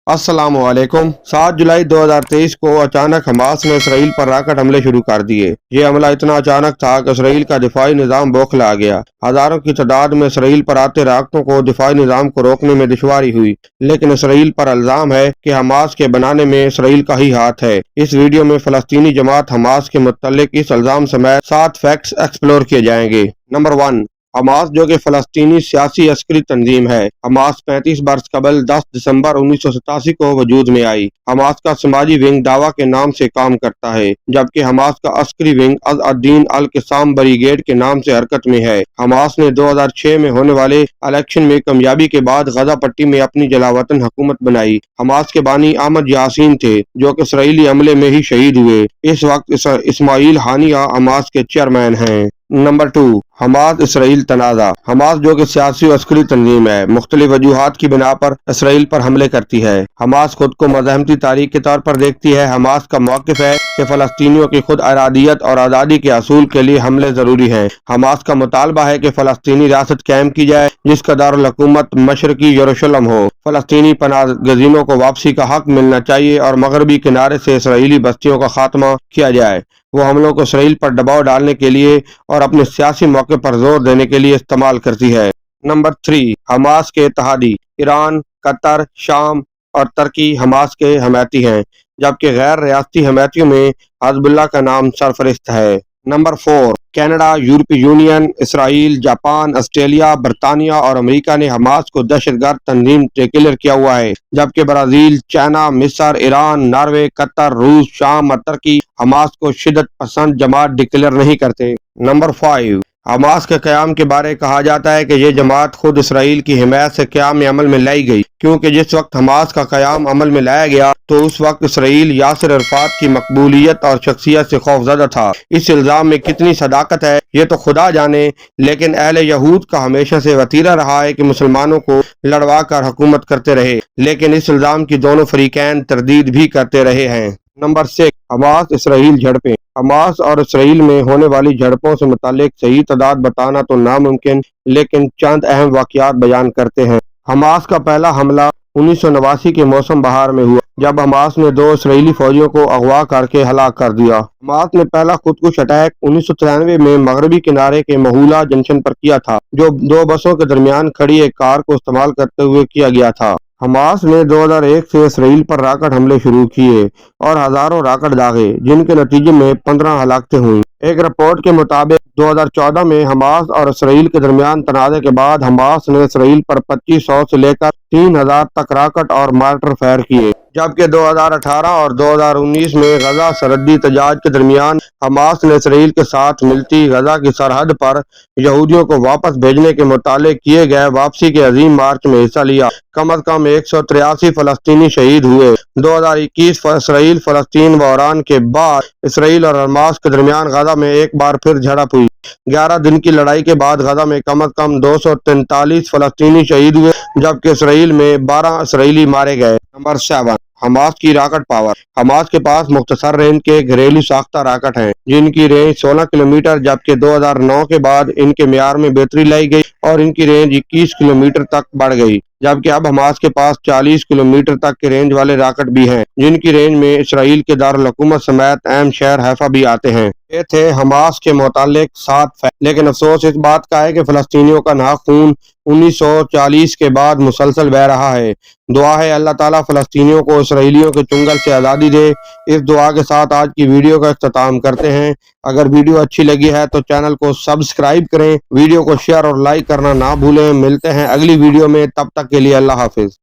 अस्सलाम वालेकुम। 7 जुलाई 2023 को अचानक हमास ने इसराइल पर रॉकेट हमले शुरू कर दिए। ये हमला इतना अचानक था कि इसराइल का दिफाई निज़ाम बौखला गया। हजारों की तादाद में इसराइल पर आते रॉकेटों को दिफाई निज़ाम को रोकने में दुश्वारी हुई, लेकिन इसराइल पर इल्जाम है कि हमास के बनाने में इसराइल का ही हाथ है। इस वीडियो में फलस्तीनी जमात हमास के मुतल्लिक इस इल्जाम समेत 7 फैक्ट्स एक्सप्लोर किए जाएंगे। नंबर 1, हमास जो कि फलस्तीनी सियासी अस्करी तंजीम है। हमास 35 बरस कबल 10 दिसंबर 1987 को वजूद में आई। हमास का समाजी विंग दावा के नाम से काम करता है, जबकि हमास का अस्करी विंग अल-अदीन अल-क़िस्साम ब्रिगेड के नाम से हरकत में है। हमास ने 2006 में होने वाले इलेक्शन में कामयाबी के बाद गजा पट्टी में अपनी जलावतन हुकूमत बनाई। हमास के बानी अहमद यासीन थे, जो कि इसराइली हमले में ही शहीद हुए। इस वक्त इस्माइल हानिया हमास के चेयरमैन हैं। नंबर 2, हमास इसराइल तनाज़ा। हमास जो कि सियासी अस्करी तंजीम है, मुख्तलिफ वजूहात की बिना पर इसराइल पर हमले करती है। हमास खुद को मज़हमती तारीख के तौर पर देखती है। हमास का मौक़िफ़ है कि फ़लस्तीनियों की खुद इरादियत और आज़ादी के असूल के लिए हमले ज़रूरी हैं। हमास का मुतालबा है कि फ़लस्तीनी रियासत कायम की जाए, जिसका दारुल हुकूमत मशरकी यरूशलेम हो। फ़लस्तीनी पनाह गज़ीनों को वापसी का हक मिलना चाहिए और मगरबी किनारे से इसराइली बस्तियों का खात्मा किया जाए। वो हमलों को इसराइल पर दबाव डालने के लिए और अपने सियासी मौके पर जोर देने के लिए इस्तेमाल करती है। नंबर 3, हमास के इत्तेहादी। ईरान, कतर, शाम और तुर्की हमास के हमायती हैं, जबकि गैर रियासती हमायतियों में हिज़्बुल्लाह का नाम सरफहरिस्त है। नंबर 4, कनाडा, यूरोपीय यूनियन, इसराइल, जापान, ऑस्ट्रेलिया, बरतानिया और अमेरिका ने हमास को दहशतगर्द तंजीम डिक्लेयर किया हुआ है, जबकि ब्राजील, चाइना, मिस्र, ईरान, नॉर्वे, कतर, रूस, शाम और तुर्की हमास को शिद्दत पसंद जमात डिक्लेयर नहीं करते। नंबर 5, हमास के क़याम के बारे कहा जाता है कि ये जमात खुद इसराइल की हिमायत से क़याम अमल में लाई गई, क्योंकि जिस वक्त हमास का क़याम अमल में लाया गया तो उस वक्त इसराइल यासिर अरफात की मकबूलियत और शख्सियत से खौफजदा था। इस इल्ज़ाम में कितनी सदाकत है ये तो खुदा जाने, लेकिन अहले यहूद का हमेशा से वतीरा रहा है कि मुसलमानों को लड़वा कर हुकूमत करते रहे, लेकिन इस इल्ज़ाम की दोनों फरीकैन तरदीद भी करते रहे हैं। नंबर 6, हमास इसराइल झड़पें। हमास और इसराइल में होने वाली झड़पों से मुतालिक सही तादाद बताना तो नामुमकिन, लेकिन चंद अहम वाक़यात बयान करते हैं। हमास का पहला हमला 1989 के मौसम बहार में हुआ, जब हमास ने 2 इसराइली फौजियों को अगवा करके हलाक कर दिया। हमास ने पहला खुदकुश अटैक 1993 में मगरबी किनारे के महूला जंक्शन पर किया था, जो 2 बसों के दरमियान खड़ी एक कार को इस्तेमाल करते हुए किया गया था। हमास ने 2001 से इसराइल पर रॉकेट हमले शुरू किए और हजारों रॉकेट दागे, जिनके नतीजे में 15 हलाकतें हुई। एक रिपोर्ट के मुताबिक 2014 में हमास और इसराइल के दरमियान तनाज़े के बाद हमास ने इसराइल पर 2500 से लेकर 3000 तक रॉकेट और मार्टर फायर किए, जबकि 2018 और 2019 में गजा सरहदी तजाज के दरमियान हमास ने इसराइल के साथ मिलती गजा की सरहद पर यहूदियों को वापस भेजने के मुतालिक किए गए वापसी के अजीम मार्च में हिस्सा लिया। कम अज कम 183 फलस्तीनी शहीद हुए। 2021 इसराइल फलस्तीन बहरान के बाद इसराइल और हमास के दरमियान गजा में एक बार फिर झड़प हुई। 11 दिन की लड़ाई के बाद गजा में कम अज कम 243 फलस्तीनी शहीद हुए, जबकि इसराइल में 12 इसराइली मारे गए। नंबर 7, हमास की रॉकेट पावर। हमास के पास मुख्तसर रेंज के घरेलू साख्ता रॉकेट हैं, जिनकी रेंज 16 किलोमीटर, जबकि 2009 के बाद इनके मियार में बेहतरी लाई गई और इनकी रेंज 21 किलोमीटर तक बढ़ गई, जबकि अब हमास के पास 40 किलोमीटर तक के रेंज वाले रॉकेट भी हैं, जिनकी रेंज में इसराइल के दारुल हुकूमत समेत अहम शहर हैफा भी आते हैं। ये थे हमास के मुतालिक 7 फैक्ट, लेकिन अफसोस इस बात का है कि फलस्तीनियों का नाहक खून 1940 के बाद मुसलसल बह रहा है। दुआ है अल्लाह ताला फलस्तीनियों को इसराइलियों के चुंगल से आज़ादी दे। इस दुआ के साथ आज की वीडियो का इख्तिताम करते हैं। अगर वीडियो अच्छी लगी है तो चैनल को सब्सक्राइब करें, वीडियो को शेयर और लाइक करना ना भूलें। मिलते हैं अगली वीडियो में, तब तक के लिए अल्लाह हाफिज।